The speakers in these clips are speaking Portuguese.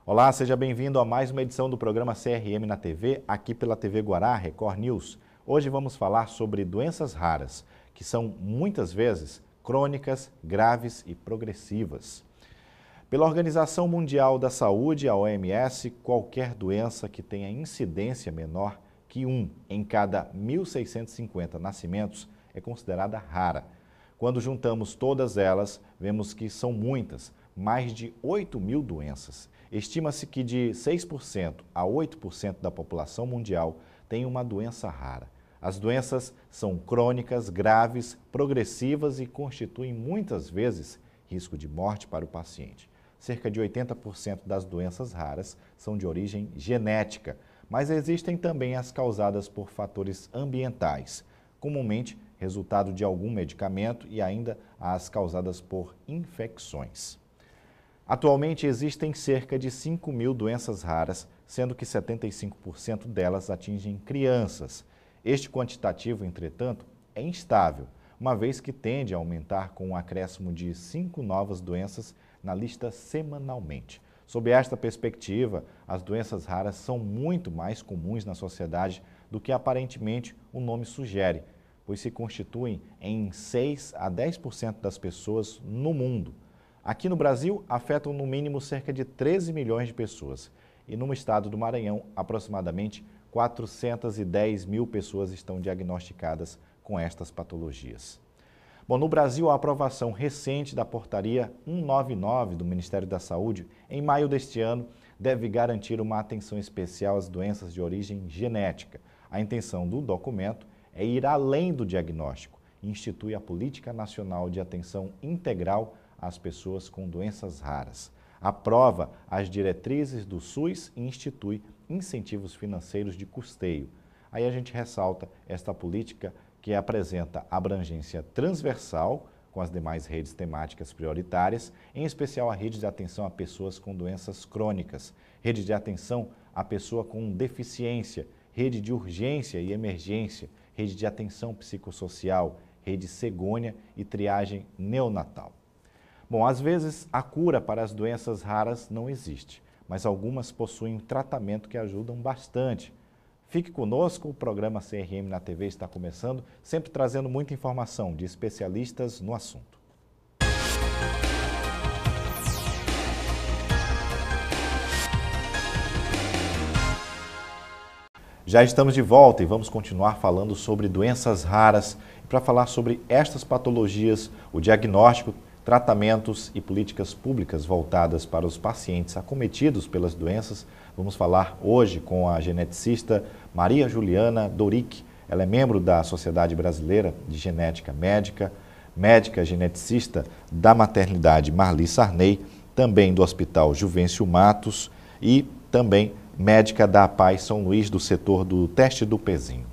Olá, seja bem-vindo a mais uma edição do programa CRM na TV, aqui pela TV Guará, Record News. Hoje vamos falar sobre doenças raras, que são muitas vezes crônicas, graves e progressivas. Pela Organização Mundial da Saúde, a OMS, qualquer doença que tenha incidência menor que 1 em cada 1.650 nascimentos é considerada rara. Quando juntamos todas elas, vemos que são muitas, mais de 8.000 doenças. Estima-se que de 6% a 8% da população mundial tem uma doença rara. As doenças são crônicas, graves, progressivas e constituem muitas vezes risco de morte para o paciente. Cerca de 80% das doenças raras são de origem genética, mas existem também as causadas por fatores ambientais, comumente resultado de algum medicamento, e ainda as causadas por infecções. Atualmente existem cerca de 5.000 doenças raras, sendo que 75% delas atingem crianças. Este quantitativo, entretanto, é instável, uma vez que tende a aumentar com o acréscimo de 5 novas doenças na lista semanalmente. Sob esta perspectiva, as doenças raras são muito mais comuns na sociedade do que aparentemente o nome sugere, pois se constituem em 6 a 10% das pessoas no mundo. Aqui no Brasil, afetam no mínimo cerca de 13 milhões de pessoas e no estado do Maranhão, aproximadamente 410 mil pessoas estão diagnosticadas com estas patologias. Bom, no Brasil, a aprovação recente da portaria 199 do Ministério da Saúde, em maio deste ano, deve garantir uma atenção especial às doenças de origem genética. A intenção do documento é ir além do diagnóstico e institui a Política Nacional de Atenção Integral às pessoas com doenças raras. Aprova as diretrizes do SUS e institui incentivos financeiros de custeio. Aí a gente ressalta esta política que apresenta abrangência transversal com as demais redes temáticas prioritárias, em especial a rede de atenção a pessoas com doenças crônicas, rede de atenção à pessoa com deficiência, rede de urgência e emergência, rede de atenção psicossocial, rede cegônia e triagem neonatal. Bom, às vezes a cura para as doenças raras não existe, mas algumas possuem tratamento que ajudam bastante. Fique conosco, o programa CRM na TV está começando, sempre trazendo muita informação de especialistas no assunto. Já estamos de volta e vamos continuar falando sobre doenças raras. Para falar sobre estas patologias, o diagnóstico, tratamentos e políticas públicas voltadas para os pacientes acometidos pelas doenças, vamos falar hoje com a geneticista Maria Juliana Doric. Ela é membro da Sociedade Brasileira de Genética Médica, médica geneticista da maternidade Marli Sarney, também do Hospital Juvencio Matos e também médica da APAE São Luís, do setor do teste do pezinho.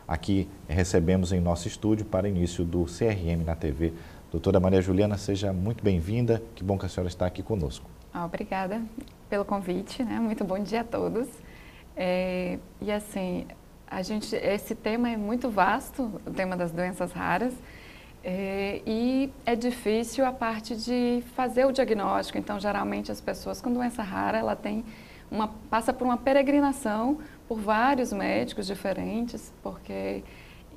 Aqui recebemos em nosso estúdio para início do CRM na TV. Doutora Maria Juliana, seja muito bem-vinda. Que bom que a senhora está aqui conosco. Obrigada pelo convite, né? Muito bom dia a todos. E assim, esse tema é muito vasto, o tema das doenças raras, e é difícil a parte de fazer o diagnóstico. Então, geralmente, as pessoas com doença rara, ela passa por uma peregrinação por vários médicos diferentes, porque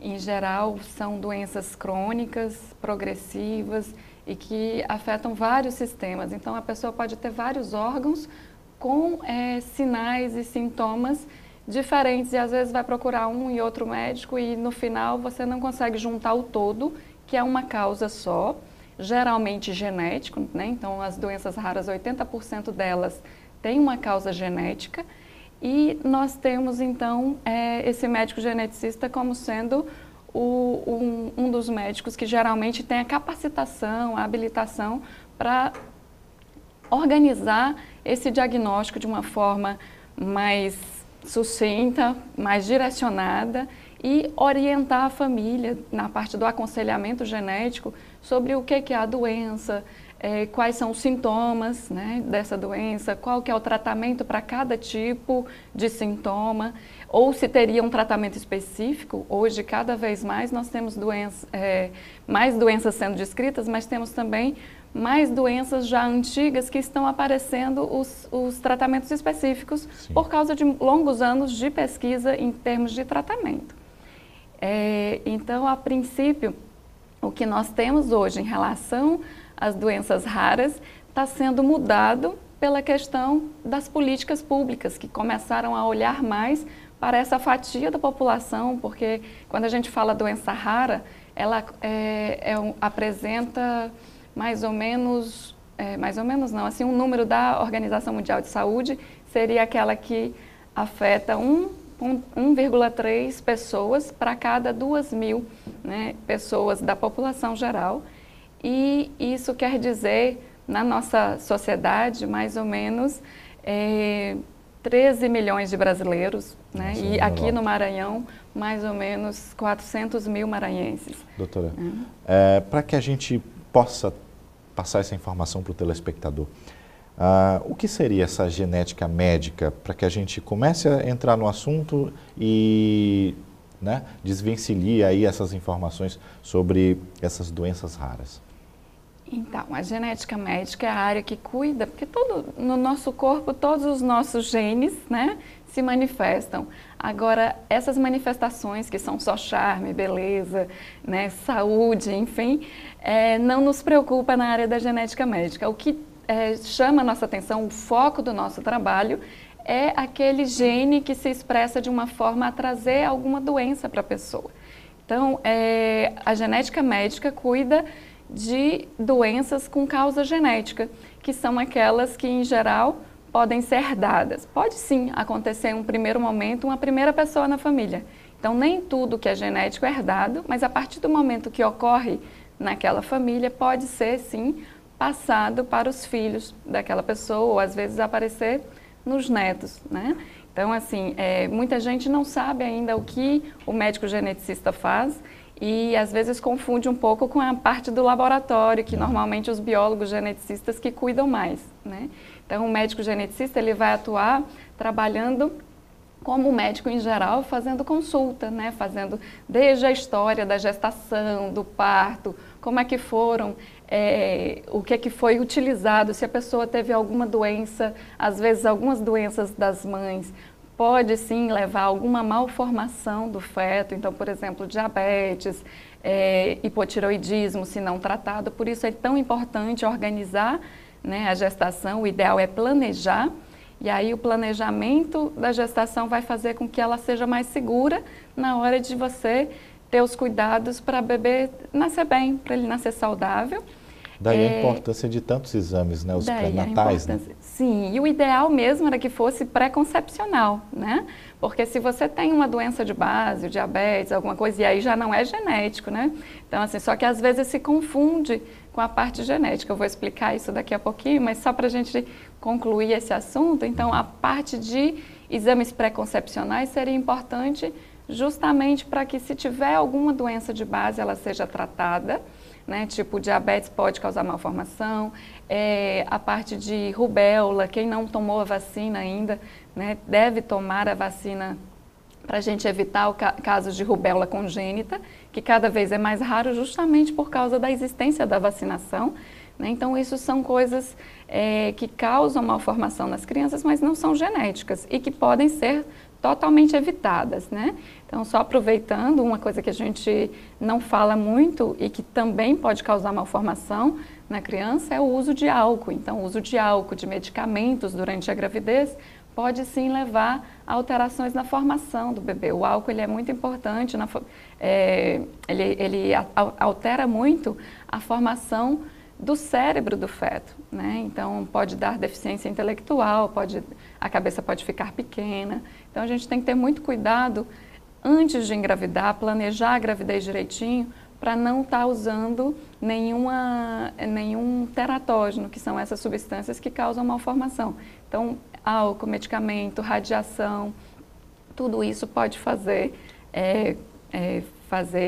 em geral, são doenças crônicas, progressivas e que afetam vários sistemas. Então, a pessoa pode ter vários órgãos com sinais e sintomas diferentes e às vezes vai procurar um e outro médico e no final você não consegue juntar o todo, que é uma causa só, geralmente genético, né? Então, as doenças raras, 80% delas têm uma causa genética. E nós temos, então, esse médico geneticista como sendo um dos médicos que geralmente tem a capacitação, a habilitação para organizar esse diagnóstico de uma forma mais sucinta, mais direcionada e orientar a família na parte do aconselhamento genético sobre o que é a doença, quais são os sintomas, né, dessa doença, qual que é o tratamento para cada tipo de sintoma, ou se teria um tratamento específico. Hoje, cada vez mais, nós temos mais doenças sendo descritas, mas temos também mais doenças já antigas que estão aparecendo os tratamentos específicos. Sim. Por causa de longos anos de pesquisa em termos de tratamento. Então, a princípio, o que nós temos hoje em relação às doenças raras está sendo mudado pela questão das políticas públicas, que começaram a olhar mais para essa fatia da população, porque quando a gente fala doença rara, ela apresenta mais ou menos não, assim, um número da Organização Mundial de Saúde seria aquela que afeta 1,3 pessoas para cada 2.000, né, pessoas da população geral. E isso quer dizer, na nossa sociedade, mais ou menos 13 milhões de brasileiros, né? E aqui no Maranhão, mais ou menos 400 mil maranhenses. Doutora, para que a gente possa passar essa informação para o telespectador, o que seria essa genética médica, para que a gente comece a entrar no assunto e, né, desvencilhe aí essas informações sobre essas doenças raras? Então, a genética médica é a área que cuida, porque no nosso corpo, todos os nossos genes, né, se manifestam. Agora, essas manifestações que são só charme, beleza, né, saúde, enfim, não nos preocupa na área da genética médica. O que chama a nossa atenção, o foco do nosso trabalho, é aquele gene que se expressa de uma forma a trazer alguma doença para a pessoa. Então, a genética médica cuida de doenças com causa genética, que são aquelas que, em geral, podem ser herdadas. Pode sim acontecer em um primeiro momento, uma primeira pessoa na família. Então, nem tudo que é genético é herdado, mas a partir do momento que ocorre naquela família, pode ser, sim, passado para os filhos daquela pessoa, ou às vezes aparecer nos netos, né? Então, assim, muita gente não sabe ainda o que o médico geneticista faz, e às vezes confunde um pouco com a parte do laboratório, que normalmente os biólogos geneticistas que cuidam mais, né? Então, o médico geneticista, ele vai atuar trabalhando como médico em geral, fazendo consulta, né? Fazendo desde a história da gestação, do parto, como é que foram, o que é que foi utilizado, se a pessoa teve alguma doença, às vezes algumas doenças das mães, pode sim levar a alguma malformação do feto, então, por exemplo, diabetes, hipotireoidismo, se não tratado. Por isso é tão importante organizar, né, a gestação. O ideal é planejar, e aí o planejamento da gestação vai fazer com que ela seja mais segura na hora de você ter os cuidados para o bebê nascer bem, para ele nascer saudável. Daí a importância de tantos exames, né, os pré-natais, né? Sim, e o ideal mesmo era que fosse pré-concepcional, né? Porque se você tem uma doença de base, o diabetes, alguma coisa, e aí já não é genético, né? Então, assim, só que às vezes se confunde com a parte genética. Eu vou explicar isso daqui a pouquinho, mas só para a gente concluir esse assunto, então a parte de exames pré-concepcionais seria importante justamente para que, se tiver alguma doença de base, ela seja tratada, né? Tipo, diabetes pode causar malformação, a parte de rubéola, quem não tomou a vacina ainda, né, deve tomar a vacina para a gente evitar o caso de rubéola congênita, que cada vez é mais raro justamente por causa da existência da vacinação, né? Então, isso são coisas que causam malformação nas crianças, mas não são genéticas e que podem ser totalmente evitadas, né? Então, só aproveitando, uma coisa que a gente não fala muito e que também pode causar malformação na criança é o uso de álcool. Então, o uso de álcool, de medicamentos durante a gravidez, pode sim levar a alterações na formação do bebê. O álcool, ele é muito importante, ele altera muito a formação do cérebro do feto, né? Então, pode dar deficiência intelectual, a cabeça pode ficar pequena. Então, a gente tem que ter muito cuidado antes de engravidar, planejar a gravidez direitinho, para não estar usando nenhum teratógeno, que são essas substâncias que causam malformação. Então, álcool, medicamento, radiação, tudo isso pode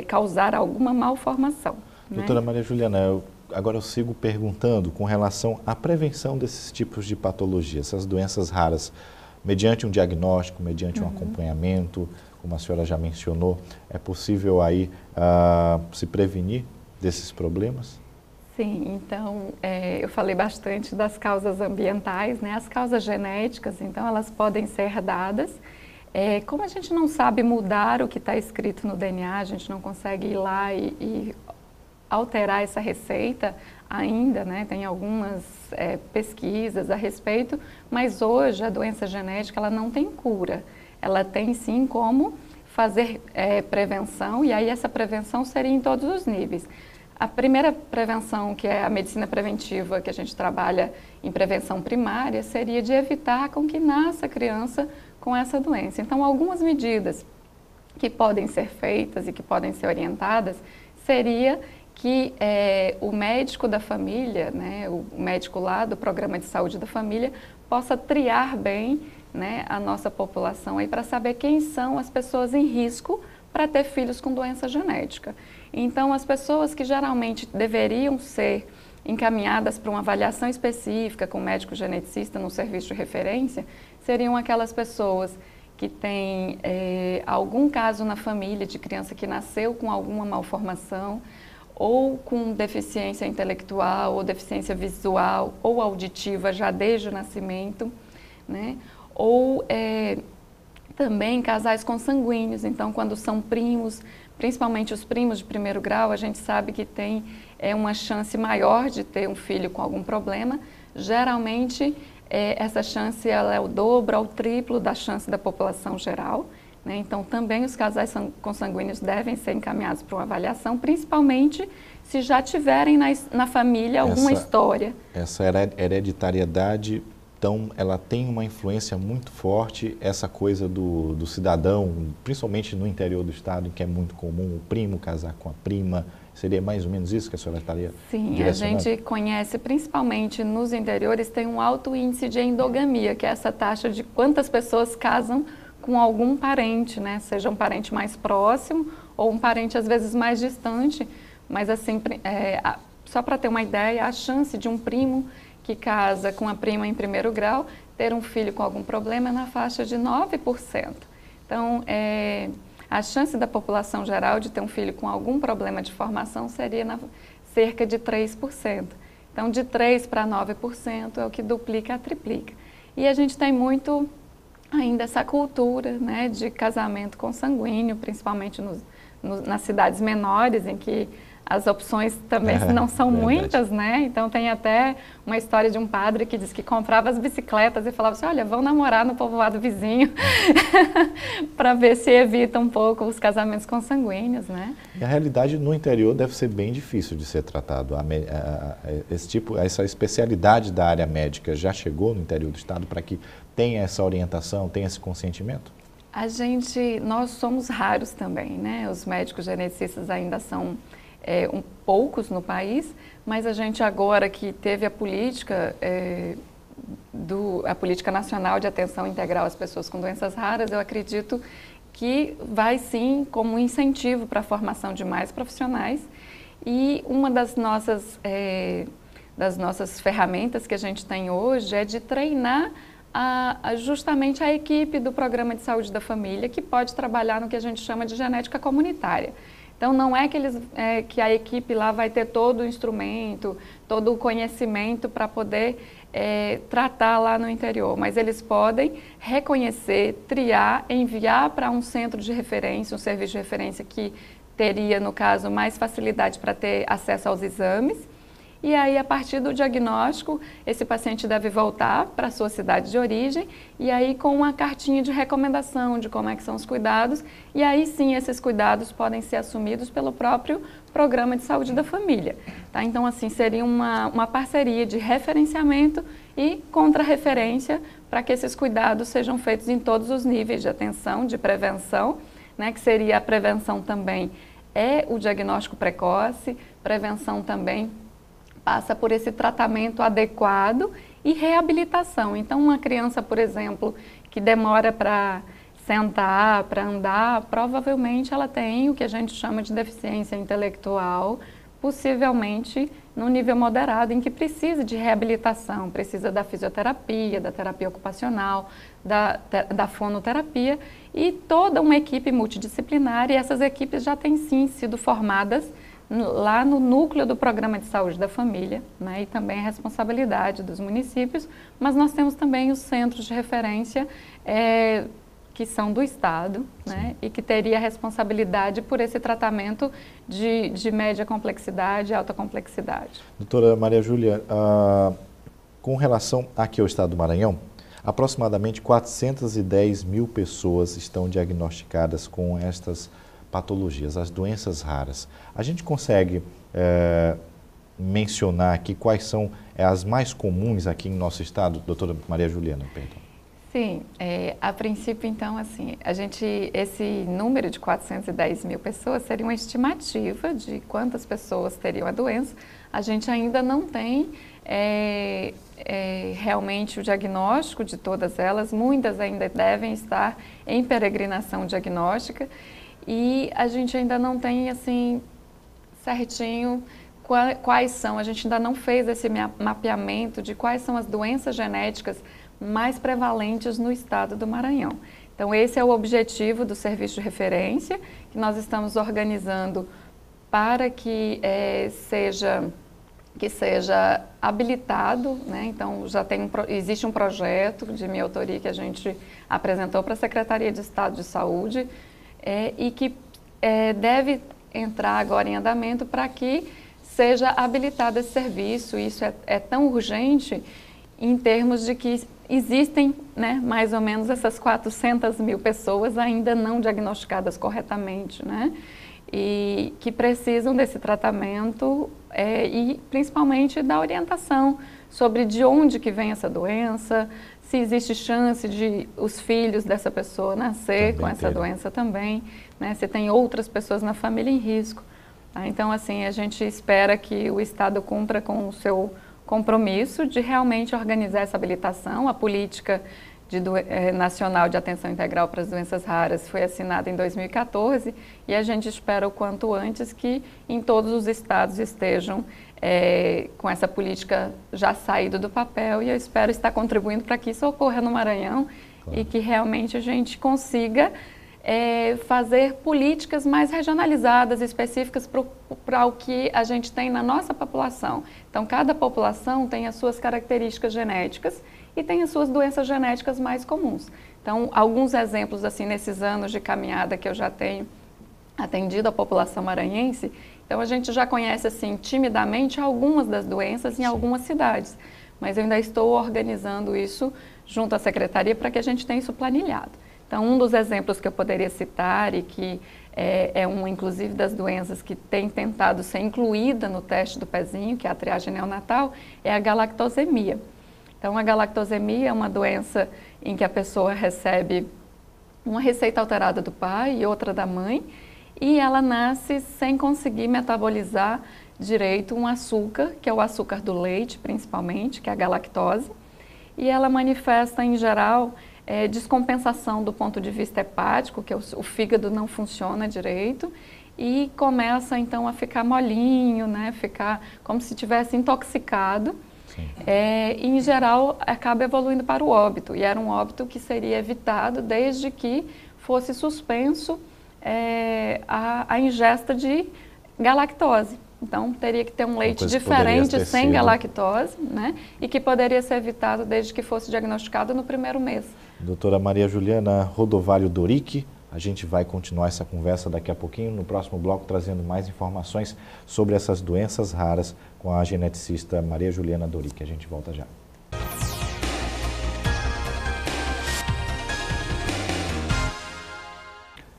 causar alguma malformação. Doutora, né? Maria Juliana, agora eu sigo perguntando com relação à prevenção desses tipos de patologia, essas doenças raras, mediante um diagnóstico, mediante um acompanhamento, como a senhora já mencionou, é possível aí se prevenir desses problemas? Sim, então eu falei bastante das causas ambientais, né? As causas genéticas, então elas podem ser herdadas. Como a gente não sabe mudar o que está escrito no DNA, a gente não consegue ir lá e alterar essa receita ainda, né? Tem algumas pesquisas a respeito, mas hoje a doença genética ela não tem cura. Ela tem sim como fazer prevenção, e aí essa prevenção seria em todos os níveis. A primeira prevenção, que é a medicina preventiva, que a gente trabalha em prevenção primária, seria de evitar com que nasça a criança com essa doença. Então, algumas medidas que podem ser feitas e que podem ser orientadas seria que o médico da família, né, o médico lá do Programa de Saúde da Família, possa triar bem, né, a nossa população aí para saber quem são as pessoas em risco para ter filhos com doença genética. Então, as pessoas que geralmente deveriam ser encaminhadas para uma avaliação específica com o médico geneticista no serviço de referência, seriam aquelas pessoas que têm algum caso na família de criança que nasceu com alguma malformação, ou com deficiência intelectual, ou deficiência visual, ou auditiva já desde o nascimento, né? Ou também casais consanguíneos, então quando são primos, principalmente os primos de primeiro grau, a gente sabe que tem uma chance maior de ter um filho com algum problema. Geralmente essa chance ela é o dobro ao triplo da chance da população geral, né? Então também os casais consanguíneos devem ser encaminhados para uma avaliação, principalmente se já tiverem na família alguma história. Essa hereditariedade, então, ela tem uma influência muito forte, essa coisa do cidadão, principalmente no interior do estado, em que é muito comum o primo casar com a prima. Seria mais ou menos isso que a senhora estaria direcionando? Sim, a gente conhece, principalmente nos interiores, tem um alto índice de endogamia, que é essa taxa de quantas pessoas casam com algum parente, né? Seja um parente mais próximo ou um parente, às vezes, mais distante. Mas, assim, só para ter uma ideia, a chance de um primo que casa com a prima em primeiro grau, ter um filho com algum problema é na faixa de 9%. Então, a chance da população geral de ter um filho com algum problema de formação seria cerca de 3%. Então, de 3% para 9% é o que duplica, triplica. E a gente tem muito ainda essa cultura, né, de casamento consanguíneo, principalmente nas cidades menores, em que as opções também não são muitas, né? Então tem até uma história de um padre que diz que comprava as bicicletas e falava assim, olha, vão namorar no povoado vizinho para ver se evita um pouco os casamentos consanguíneos, né? E a realidade no interior deve ser bem difícil de ser tratado. Essa especialidade da área médica já chegou no interior do estado para que tenha essa orientação, tenha esse consentimento? Nós somos raros também, né? Os médicos geneticistas ainda são poucos no país, mas a gente agora que teve a política nacional de atenção integral às pessoas com doenças raras, eu acredito que vai sim como um incentivo para a formação de mais profissionais. E uma das nossas ferramentas que a gente tem hoje é de treinar justamente a equipe do Programa de Saúde da Família, que pode trabalhar no que a gente chama de genética comunitária. Então, não é que a equipe lá vai ter todo o instrumento, todo o conhecimento para poder tratar lá no interior, mas eles podem reconhecer, triar, enviar para um centro de referência, um serviço de referência que teria, no caso, mais facilidade para ter acesso aos exames. E aí, a partir do diagnóstico, esse paciente deve voltar para a sua cidade de origem e aí com uma cartinha de recomendação de como é que são os cuidados. E aí sim, esses cuidados podem ser assumidos pelo próprio Programa de Saúde da Família. Tá? Então, assim, seria uma parceria de referenciamento e contra-referência para que esses cuidados sejam feitos em todos os níveis de atenção, de prevenção, né? Que seria a prevenção também o diagnóstico precoce, prevenção também passa por esse tratamento adequado e reabilitação. Então, uma criança, por exemplo, que demora para sentar, para andar, provavelmente ela tem o que a gente chama de deficiência intelectual, possivelmente num nível moderado, em que precisa de reabilitação, precisa da fisioterapia, da terapia ocupacional, da fonoterapia e toda uma equipe multidisciplinar, e essas equipes já têm sim sido formadas lá no núcleo do Programa de Saúde da Família, né, e também a responsabilidade dos municípios, mas nós temos também os centros de referência que são do Estado, né, e que teria responsabilidade por esse tratamento de média complexidade e alta complexidade. Doutora Maria Júlia, com relação aqui ao Estado do Maranhão, aproximadamente 410 mil pessoas estão diagnosticadas com estas patologias, as doenças raras. A gente consegue mencionar aqui quais são as mais comuns aqui em nosso estado, doutora Maria Juliana? Perdão. Sim, a princípio, então, assim, esse número de 410 mil pessoas seria uma estimativa de quantas pessoas teriam a doença. A gente ainda não tem realmente o diagnóstico de todas elas, muitas ainda devem estar em peregrinação diagnóstica e a gente ainda não tem, assim, certinho quais são, a gente ainda não fez esse mapeamento de quais são as doenças genéticas mais prevalentes no estado do Maranhão. Então, esse é o objetivo do serviço de referência, que nós estamos organizando para que seja habilitado, né? Então, existe um projeto de minha autoria que a gente apresentou para a Secretaria de Estado de Saúde e que deve entrar agora em andamento para que seja habilitado esse serviço. Isso é tão urgente em termos de que existem, né, mais ou menos essas 400 mil pessoas ainda não diagnosticadas corretamente, né, e que precisam desse tratamento e principalmente da orientação sobre de onde que vem essa doença, se existe chance de os filhos dessa pessoa nascer também com essa doença também, né, se tem outras pessoas na família em risco. Tá? Então, assim, a gente espera que o Estado cumpra com o seu compromisso de realmente organizar essa habilitação. A política nacional de atenção integral para as doenças raras foi assinada em 2014 e a gente espera o quanto antes que em todos os estados estejam com essa política já saída do papel, e eu espero estar contribuindo para que isso ocorra no Maranhão. Claro. E que realmente a gente consiga fazer políticas mais regionalizadas, específicas para o que a gente tem na nossa população. Então, cada população tem as suas características genéticas e tem as suas doenças genéticas mais comuns. Então, alguns exemplos, assim, nesses anos de caminhada que eu já tenho atendido a população maranhense, então a gente já conhece, assim, timidamente algumas das doenças em algumas cidades, mas eu ainda estou organizando isso junto à Secretaria para que a gente tenha isso planilhado. Então, um dos exemplos que eu poderia citar e que inclusive, das doenças que tem tentado ser incluída no teste do pezinho, que é a triagem neonatal, é a galactosemia. Então, a galactosemia é uma doença em que a pessoa recebe uma receita alterada do pai e outra da mãe, e ela nasce sem conseguir metabolizar direito um açúcar, que é o açúcar do leite, principalmente, que é a galactose, e ela manifesta, em geral, descompensação do ponto de vista hepático, que o fígado não funciona direito, e começa então a ficar molinho, né, ficar como se tivesse intoxicado, e em geral acaba evoluindo para o óbito, e era um óbito que seria evitado desde que fosse suspenso a ingesta de galactose. Então, teria que ter um leite diferente, sem galactose, né? E que poderia ser evitado desde que fosse diagnosticado no primeiro mês. Doutora Maria Juliana Rodovalho Doric, a gente vai continuar essa conversa daqui a pouquinho, no próximo bloco, trazendo mais informações sobre essas doenças raras com a geneticista Maria Juliana Doric. A gente volta já.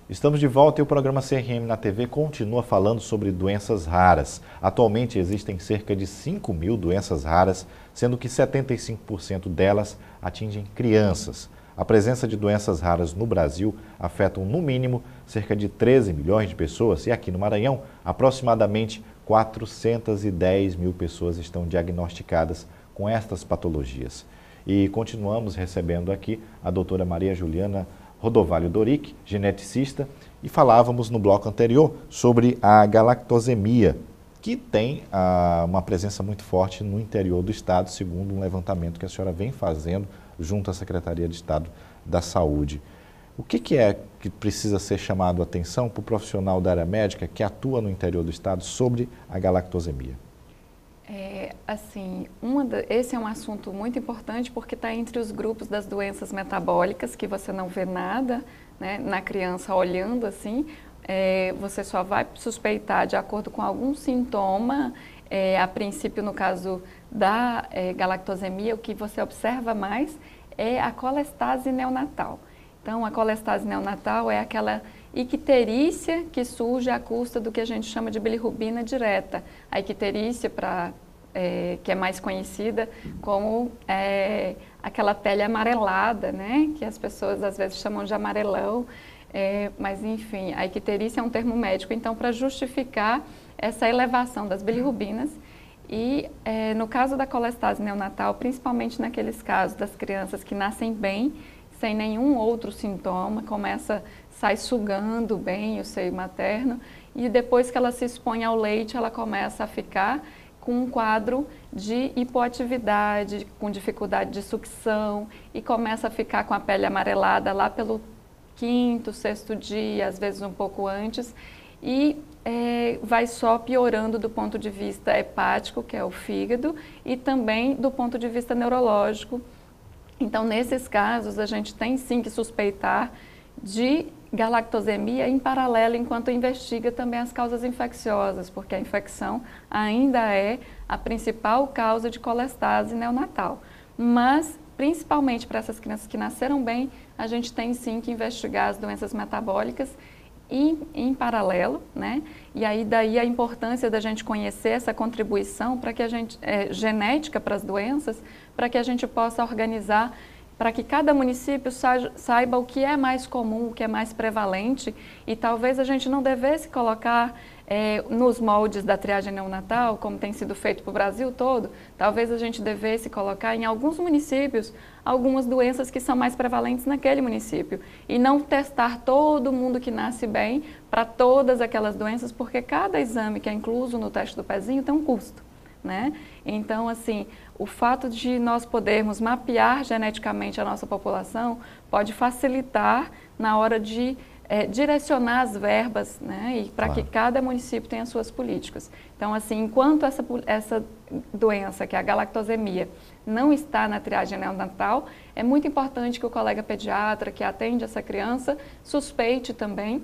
Estamos de volta e o programa CRM na TV continua falando sobre doenças raras. Atualmente existem cerca de 5 mil doenças raras, sendo que 75% delas atingem crianças. A presença de doenças raras no Brasil afetam, no mínimo, cerca de 13 milhões de pessoas, e aqui no Maranhão, aproximadamente 410 mil pessoas estão diagnosticadas com estas patologias. E continuamos recebendo aqui a doutora Maria Juliana Rodovalho Doric, geneticista, e falávamos no bloco anterior sobre a galactosemia, que tem uma presença muito forte no interior do estado, segundo um levantamento que a senhora vem fazendo junto à Secretaria de Estado da Saúde. O que é que precisa ser chamado a atenção para o profissional da área médica que atua no interior do estado sobre a galactosemia? Esse é um assunto muito importante porque está entre os grupos das doenças metabólicas, que você não vê nada, né, na criança olhando assim, você só vai suspeitar de acordo com algum sintoma. A princípio, no caso da galactosemia, o que você observa mais é a colestase neonatal. Então, a colestase neonatal é aquela icterícia que surge à custa do que a gente chama de bilirrubina direta. A icterícia, que é mais conhecida como aquela pele amarelada, né? Que as pessoas às vezes chamam de amarelão. Mas, enfim, a icterícia é um termo médico, então, para justificar essa elevação das bilirrubinas. E no caso da colestase neonatal, principalmente naqueles casos das crianças que nascem bem, sem nenhum outro sintoma, sai sugando bem o seio materno, e depois que ela se expõe ao leite, ela começa a ficar com um quadro de hipoatividade, com dificuldade de sucção, e começa a ficar com a pele amarelada lá pelo 5º, 6º dia, às vezes um pouco antes, e vai só piorando do ponto de vista hepático, que é o fígado, e também do ponto de vista neurológico. Então, nesses casos, a gente tem sim que suspeitar de galactosemia em paralelo, enquanto investiga também as causas infecciosas, porque a infecção ainda é a principal causa de colestase neonatal. Mas, principalmente para essas crianças que nasceram bem, a gente tem sim que investigar as doenças metabólicas em paralelo, né? E aí daí a importância da gente conhecer essa contribuição para que a gente genética para as doenças, para que a gente possa organizar, para que cada município saiba o que é mais comum, o que é mais prevalente, e talvez a gente não devesse colocar nos moldes da triagem neonatal, como tem sido feito para o Brasil todo, talvez a gente devesse colocar em alguns municípios algumas doenças que são mais prevalentes naquele município e não testar todo mundo que nasce bem para todas aquelas doenças, porque cada exame que é incluso no teste do pezinho tem um custo, né? Então, assim, o fato de nós podermos mapear geneticamente a nossa população pode facilitar na hora de direcionar as verbas, né, e para que cada município tenha suas políticas. Então, assim, enquanto essa doença, que é a galactosemia, não está na triagem neonatal, é muito importante que o colega pediatra que atende essa criança suspeite também,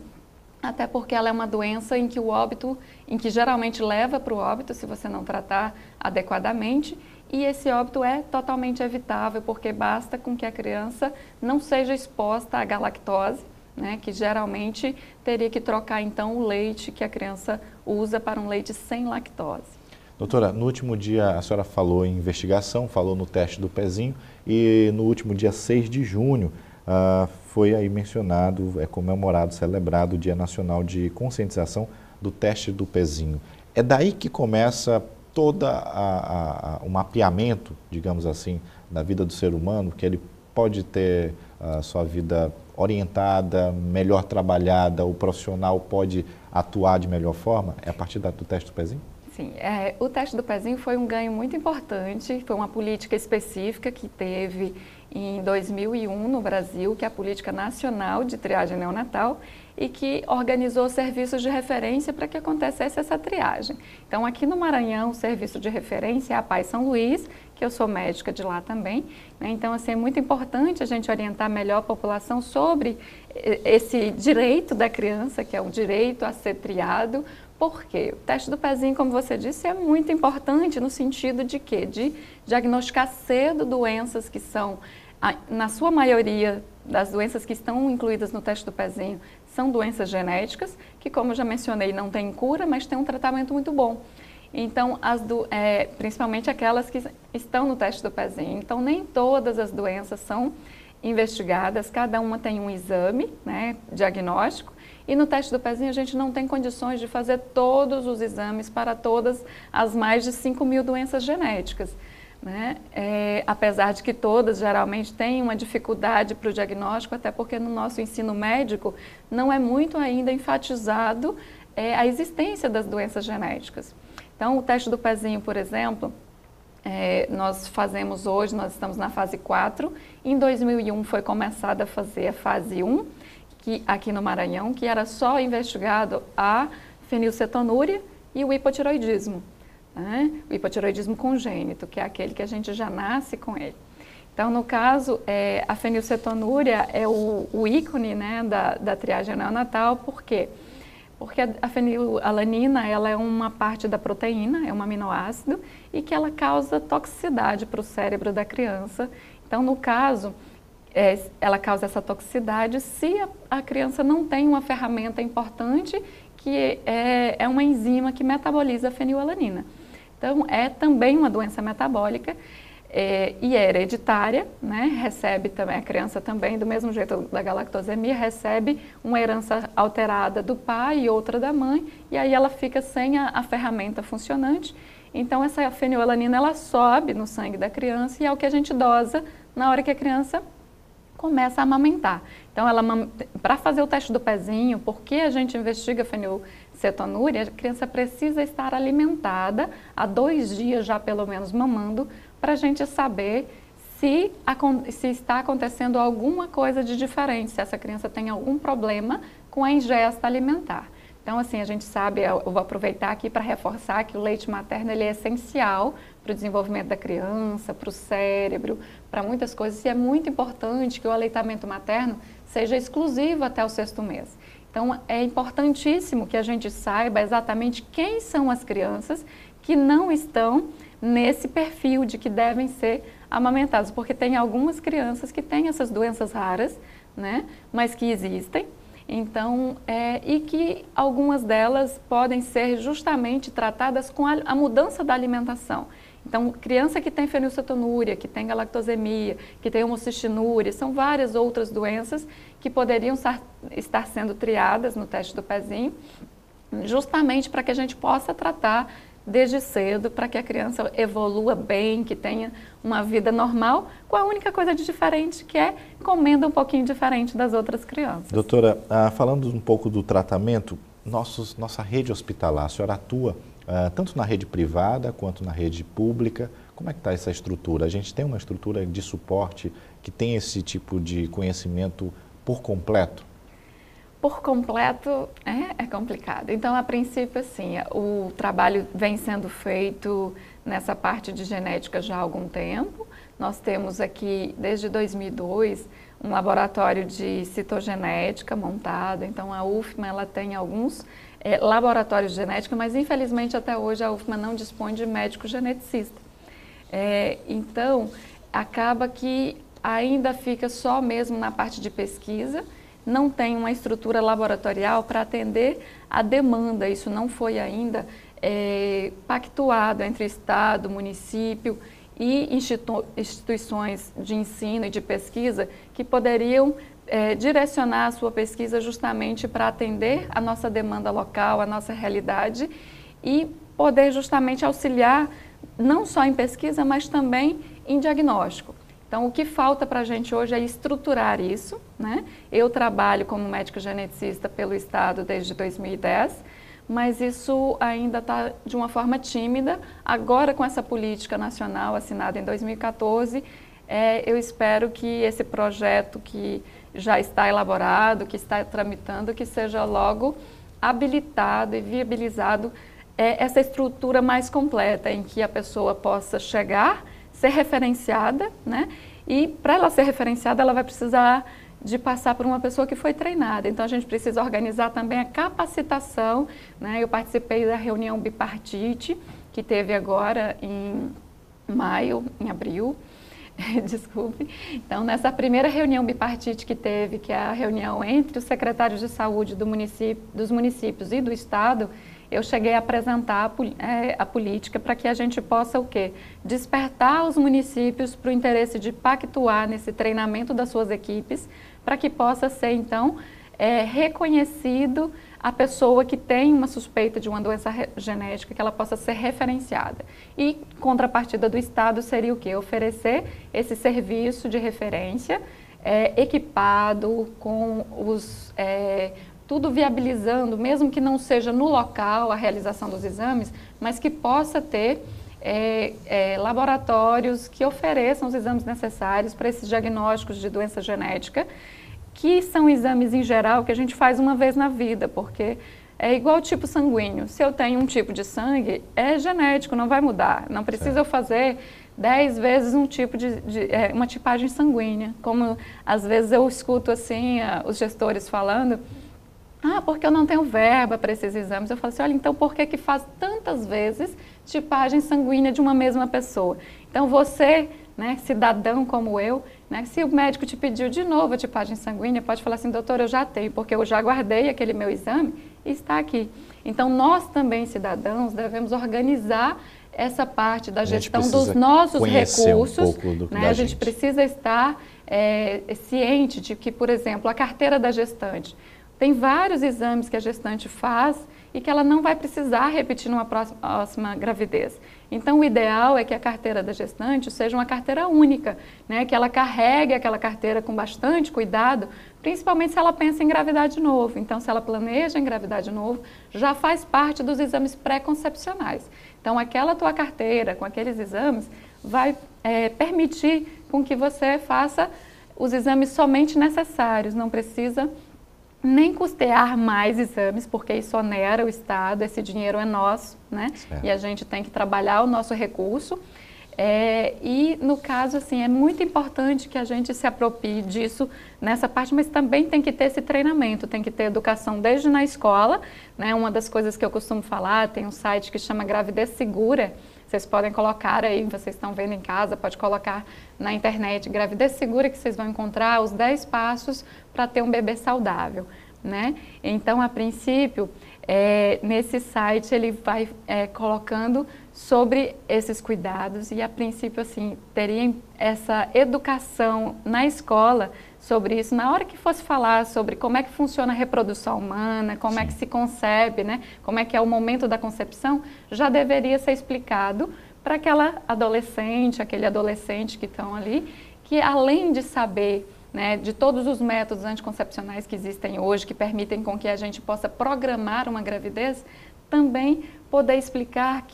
até porque ela é uma doença em que geralmente leva para o óbito, se você não tratar adequadamente, e esse óbito é totalmente evitável, porque basta com que a criança não seja exposta à galactose, né, que geralmente teria que trocar então o leite que a criança usa para um leite sem lactose. Doutora, no último dia a senhora falou em investigação, falou no teste do pezinho, e no último dia 6 de junho foi aí mencionado, comemorado, celebrado o Dia Nacional de Conscientização do Teste do Pezinho. É daí que começa todo o mapeamento, digamos assim, da vida do ser humano, que ele pode ter a sua vida orientada, melhor trabalhada, o profissional pode atuar de melhor forma? É a partir do teste do pezinho? Sim, o teste do pezinho foi um ganho muito importante, foi uma política específica que teve em 2001 no Brasil, que é a Política Nacional de Triagem Neonatal, e que organizou serviços de referência para que acontecesse essa triagem. Então, aqui no Maranhão, o serviço de referência é a Paz São Luís, que eu sou médica de lá também, né? Então, assim, é muito importante a gente orientar melhor a população sobre esse direito da criança, que é o direito a ser triado. Por quê? O teste do pezinho, como você disse, é muito importante no sentido de quê? De diagnosticar cedo doenças que são, na sua maioria das doenças que estão incluídas no teste do pezinho, são doenças genéticas, que, como eu já mencionei, não têm cura, mas têm um tratamento muito bom. Então, principalmente aquelas que estão no teste do pezinho. Então, nem todas as doenças são investigadas, cada uma tem um exame, né, diagnóstico, e no teste do pezinho a gente não tem condições de fazer todos os exames para todas as mais de 5.000 doenças genéticas, né? Apesar de que todas geralmente têm uma dificuldade para o diagnóstico, até porque no nosso ensino médico não é muito ainda enfatizado a existência das doenças genéticas. Então, o teste do pezinho, por exemplo, nós fazemos hoje, nós estamos na fase 4. Em 2001 foi começada a fazer a fase 1, aqui no Maranhão, que era só investigado a fenilcetonúria e o hipotiroidismo, né? O hipotiroidismo congênito, que é aquele que a gente já nasce com ele. Então, no caso, a fenilcetonúria é o ícone, né, da triagem neonatal. Por quê? Porque a fenilalanina, ela é uma parte da proteína, é um aminoácido, e que ela causa toxicidade para o cérebro da criança. Então, no caso, ela causa essa toxicidade se a criança não tem uma ferramenta importante, que é uma enzima que metaboliza a fenilalanina. Então, é também uma doença metabólica, e é hereditária, né? Recebe também, a criança também, do mesmo jeito da galactosemia, recebe uma herança alterada do pai e outra da mãe, e aí ela fica sem a ferramenta funcionante. Então, essa fenilalanina, ela sobe no sangue da criança e é o que a gente dosa na hora que a criança começa a amamentar. Então, para fazer o teste do pezinho, porque a gente investiga a fenilcetonúria, a criança precisa estar alimentada há 2 dias já pelo menos mamando, para a gente saber se está acontecendo alguma coisa de diferente, se essa criança tem algum problema com a ingesta alimentar. Então, assim, a gente sabe, eu vou aproveitar aqui para reforçar que o leite materno ele é essencial para o desenvolvimento da criança, para o cérebro, para muitas coisas, e é muito importante que o aleitamento materno seja exclusivo até o 6º mês. Então, é importantíssimo que a gente saiba exatamente quem são as crianças que não estão nesse perfil de que devem ser amamentados, porque tem algumas crianças que têm essas doenças raras, né, mas que existem, então, e que algumas delas podem ser justamente tratadas com a mudança da alimentação. Então, criança que tem fenilcetonúria, que tem galactosemia, que tem homocistinúria, são várias outras doenças que poderiam estar sendo triadas no teste do pezinho, justamente para que a gente possa tratar desde cedo, para que a criança evolua bem, que tenha uma vida normal, com a única coisa de diferente que é comendo um pouquinho diferente das outras crianças. Doutora, falando um pouco do tratamento, nossa rede hospitalar, a senhora atua tanto na rede privada quanto na rede pública. Como é que está essa estrutura? A gente tem uma estrutura de suporte que tem esse tipo de conhecimento por completo? Por completo é complicado. Então, a princípio, assim, o trabalho vem sendo feito nessa parte de genética já há algum tempo. Nós temos aqui, desde 2002, um laboratório de citogenética montado. Então, a UFMA ela tem alguns laboratórios de genética, mas, infelizmente, até hoje a UFMA não dispõe de médico geneticista. Então, acaba que ainda fica só mesmo na parte de pesquisa, não tem uma estrutura laboratorial para atender a demanda. Isso não foi ainda pactuado entre Estado, município e instituições de ensino e de pesquisa que poderiam direcionar a sua pesquisa justamente para atender a nossa demanda local, a nossa realidade e poder justamente auxiliar não só em pesquisa, mas também em diagnóstico. Então, o que falta para a gente hoje é estruturar isso, né? Eu trabalho como médica geneticista pelo Estado desde 2010, mas isso ainda está de uma forma tímida. Agora, com essa política nacional assinada em 2014, eu espero que esse projeto que já está elaborado, que está tramitando, que seja logo habilitado e viabilizado essa estrutura mais completa, em que a pessoa possa chegar, ser referenciada, né? E para ela ser referenciada, ela vai precisar de passar por uma pessoa que foi treinada. Então, a gente precisa organizar também a capacitação, né? Eu participei da reunião bipartite, que teve agora em abril, desculpe. Então, nessa primeira reunião bipartite que teve, que é a reunião entre os secretários de saúde dos municípios e do Estado, eu cheguei a apresentar a política para que a gente possa o quê? Despertar os municípios para o interesse de pactuar nesse treinamento das suas equipes, para que possa ser, então, reconhecido a pessoa que tem uma suspeita de uma doença genética, que ela possa ser referenciada. E contrapartida do Estado seria o quê? Oferecer esse serviço de referência equipado com tudo viabilizando, mesmo que não seja no local a realização dos exames, mas que possa ter laboratórios que ofereçam os exames necessários para esses diagnósticos de doença genética, que são exames em geral que a gente faz uma vez na vida, porque é igual o tipo sanguíneo. Se eu tenho um tipo de sangue, é genético, não vai mudar. Não precisa eu fazer 10 vezes um tipo uma tipagem sanguínea. Como às vezes eu escuto assim os gestores falando, porque eu não tenho verba para esses exames. Eu falo assim, olha, então por que faz tantas vezes tipagem sanguínea de uma mesma pessoa? Então você, né, cidadão como eu, né, se o médico te pediu de novo a tipagem sanguínea, pode falar assim, doutor, eu já tenho, porque eu já guardei aquele meu exame e está aqui. Então nós também, cidadãos, devemos organizar essa parte da gestão dos nossos recursos. Né? A gente precisa estar ciente de que, por exemplo, a carteira da gestante, tem vários exames que a gestante faz e que ela não vai precisar repetir numa próxima gravidez. Então, o ideal é que a carteira da gestante seja uma carteira única, né? Que ela carregue aquela carteira com bastante cuidado, principalmente se ela pensa em engravidar de novo. Então, se ela planeja engravidar de novo, já faz parte dos exames pré-concepcionais. Então, aquela tua carteira com aqueles exames vai permitir com que você faça os exames somente necessários, não precisa nem custear mais exames, porque isso onera o Estado, esse dinheiro é nosso, né? Certo. E a gente tem que trabalhar o nosso recurso. E, no caso, assim, é muito importante que a gente se aproprie disso nessa parte, mas também tem que ter esse treinamento, tem que ter educação desde na escola, né? Uma das coisas que eu costumo falar, tem um site que chama Gravidez Segura, vocês podem colocar aí, vocês estão vendo em casa, pode colocar na internet, Gravidez Segura, que vocês vão encontrar os 10 passos para ter um bebê saudável, né? Então, a princípio, nesse site ele vai colocando sobre esses cuidados e, a princípio, assim, teria essa educação na escola sobre isso. Na hora que fosse falar sobre como é que funciona a reprodução humana, como é que se concebe, né? Como é que é o momento da concepção, já deveria ser explicado para aquela adolescente, aquele adolescente que estão ali, que além de saber, né, de todos os métodos anticoncepcionais que existem hoje, que permitem com que a gente possa programar uma gravidez, também poder explicar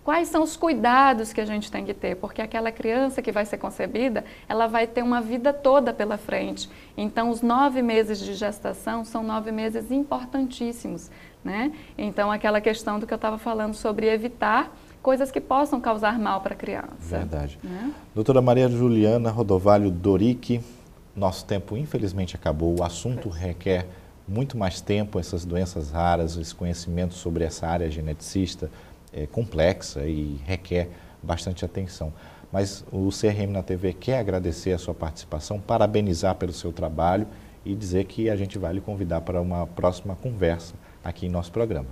quais são os cuidados que a gente tem que ter, porque aquela criança que vai ser concebida, ela vai ter uma vida toda pela frente. Então, os 9 meses de gestação são 9 meses importantíssimos, né? Então, aquela questão do que eu estava falando sobre evitar coisas que possam causar mal para a criança. Verdade. Né? Doutora Maria Juliana Rodovalho Doric, nosso tempo infelizmente acabou, o assunto requer muito mais tempo, essas doenças raras, esse conhecimento sobre essa área geneticista é complexa e requer bastante atenção. Mas o CRM na TV quer agradecer a sua participação, parabenizar pelo seu trabalho e dizer que a gente vai lhe convidar para uma próxima conversa aqui em nosso programa.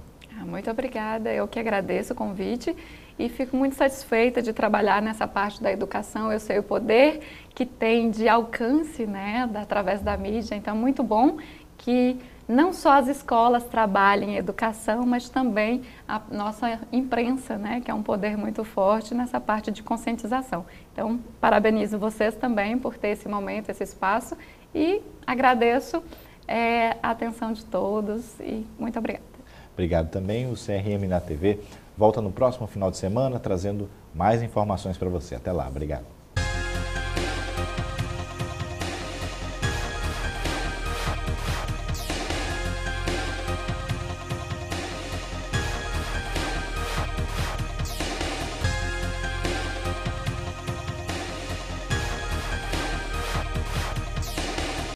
Muito obrigada, eu que agradeço o convite e fico muito satisfeita de trabalhar nessa parte da educação. Eu sei o poder que tem de alcance, né, através da mídia, então é muito bom que não só as escolas trabalhem em educação, mas também a nossa imprensa, né, que é um poder muito forte nessa parte de conscientização. Então, parabenizo vocês também por ter esse momento, esse espaço e agradeço a atenção de todos e muito obrigada. Obrigado também. O CRM na TV volta no próximo final de semana trazendo mais informações para você. Até lá. Obrigado.